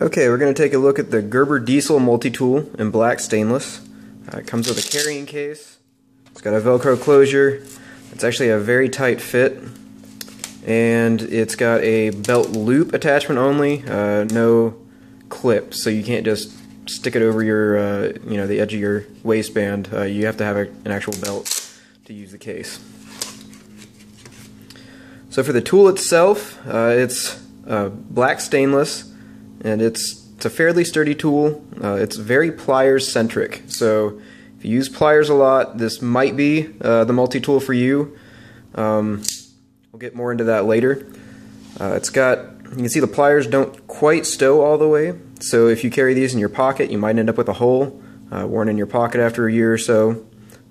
Okay, we're going to take a look at the Gerber Diesel Multitool in black stainless. It comes with a carrying case. It's got a Velcro closure. It's actually a very tight fit. And it's got a belt loop attachment only, no clip, so you can't just stick it over your, the edge of your waistband. You have to have an actual belt to use the case. So for the tool itself, it's black stainless, and it's a fairly sturdy tool. It's very pliers centric, so if you use pliers a lot, this might be the multi-tool for you. We'll get more into that later. You can see the pliers don't quite stow all the way, so if you carry these in your pocket, you might end up with a hole worn in your pocket after a year or so,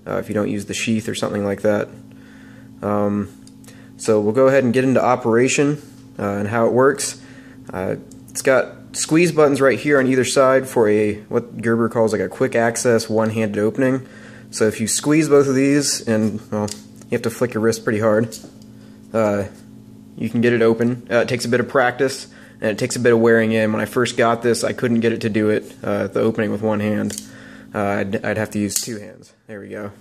if you don't use the sheath or something like that. So we'll go ahead and get into operation and how it works. It's got squeeze buttons right here on either side for what Gerber calls like a quick access one-handed opening. So if you squeeze both of these, and well, you have to flick your wrist pretty hard, you can get it open. It takes a bit of practice, and it takes a bit of wearing in. When I first got this, I couldn't get it to do it, the opening with one hand. I'd have to use two hands. There we go.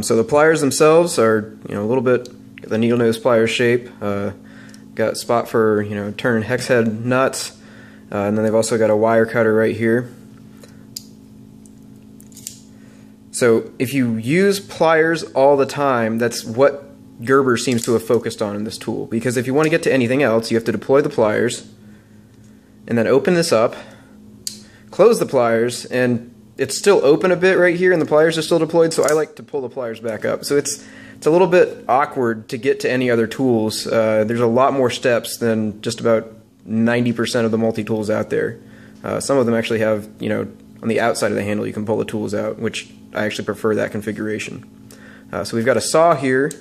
So the pliers themselves are, a little bit the needle nose pliers shape. Got a spot for, turning hex head nuts, and then they've also got a wire cutter right here. So if you use pliers all the time, that's what Gerber seems to have focused on in this tool. Because if you want to get to anything else, you have to deploy the pliers, and then open this up, close the pliers, and it's still open a bit right here, and the pliers are still deployed, so I like to pull the pliers back up. So it's a little bit awkward to get to any other tools. There's a lot more steps than just about 90% of the multi-tools out there. Some of them actually have, on the outside of the handle you can pull the tools out, which I actually prefer that configuration. So we've got a saw here,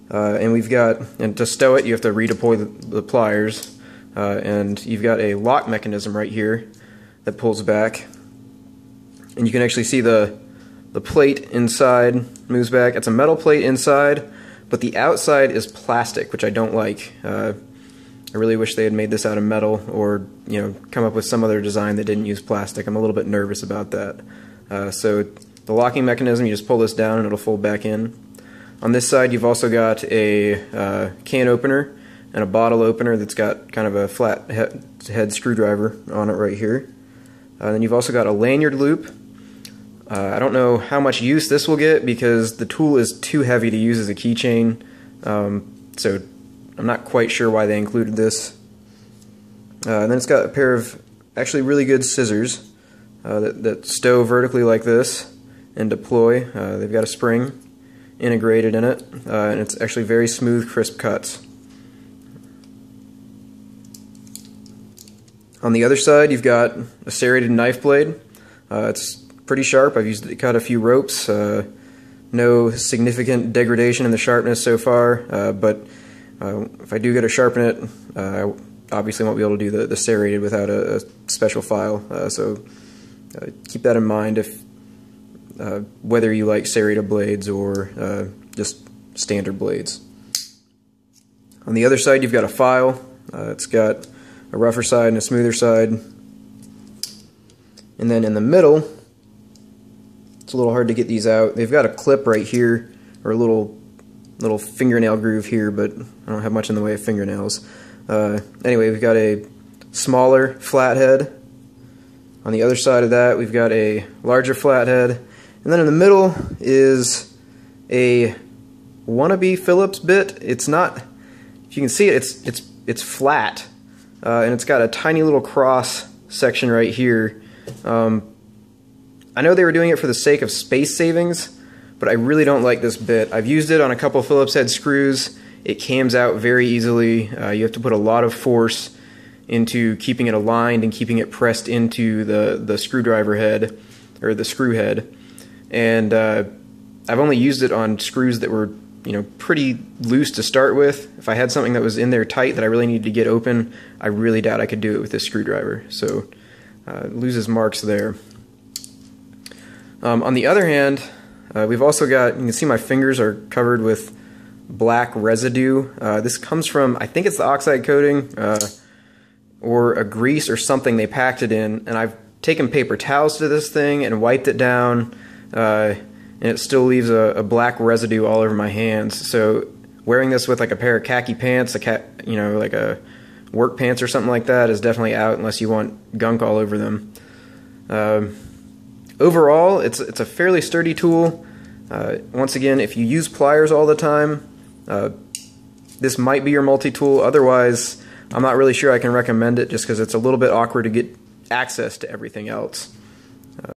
and to stow it you have to redeploy the pliers, and you've got a lock mechanism right here that pulls back. And you can actually see the plate inside moves back. It's a metal plate inside, but the outside is plastic, which I don't like. I really wish they had made this out of metal, or come up with some other design that didn't use plastic. I'm a little bit nervous about that. So the locking mechanism, you just pull this down and it'll fold back in. On this side you've also got a can opener and a bottle opener that's got kind of a flat head screwdriver on it right here. Then you've also got a lanyard loop. I don't know how much use this will get because the tool is too heavy to use as a keychain, so I'm not quite sure why they included this. And then it's got a pair of actually really good scissors that stow vertically like this and deploy. They've got a spring integrated in it, and it's actually very smooth, crisp cuts. On the other side you've got a serrated knife blade. It's pretty sharp. I've used it to cut a few ropes. No significant degradation in the sharpness so far, but if I do get to sharpen it, I obviously won't be able to do the serrated without a special file, so keep that in mind if whether you like serrated blades or just standard blades. On the other side you've got a file. It's got a rougher side and a smoother side, and then in the middle it's a little hard to get these out. They've got a clip right here, or a little fingernail groove here, but I don't have much in the way of fingernails. Anyway, we've got a smaller flathead. On the other side of that we've got a larger flathead, and then in the middle is a wannabe Phillips bit. It's not, if you can see it, it's flat, and it's got a tiny little cross section right here. I know they were doing it for the sake of space savings, but I really don't like this bit. I've used it on a couple Phillips head screws. It cams out very easily. You have to put a lot of force into keeping it aligned and keeping it pressed into the screwdriver head, or the screw head. And I've only used it on screws that were pretty loose to start with. If I had something that was in there tight that I really needed to get open, I really doubt I could do it with this screwdriver. So it loses marks there. On the other hand, we've also got, you can see my fingers are covered with black residue. This comes from, I think it's the oxide coating, or a grease or something they packed it in, and I've taken paper towels to this thing and wiped it down, and it still leaves a black residue all over my hands. So wearing this with like a pair of khaki pants, like a work pants or something like that, is definitely out unless you want gunk all over them. Overall, it's a fairly sturdy tool. Once again, if you use pliers all the time, this might be your multi-tool. Otherwise, I'm not really sure I can recommend it, just because it's a little bit awkward to get access to everything else.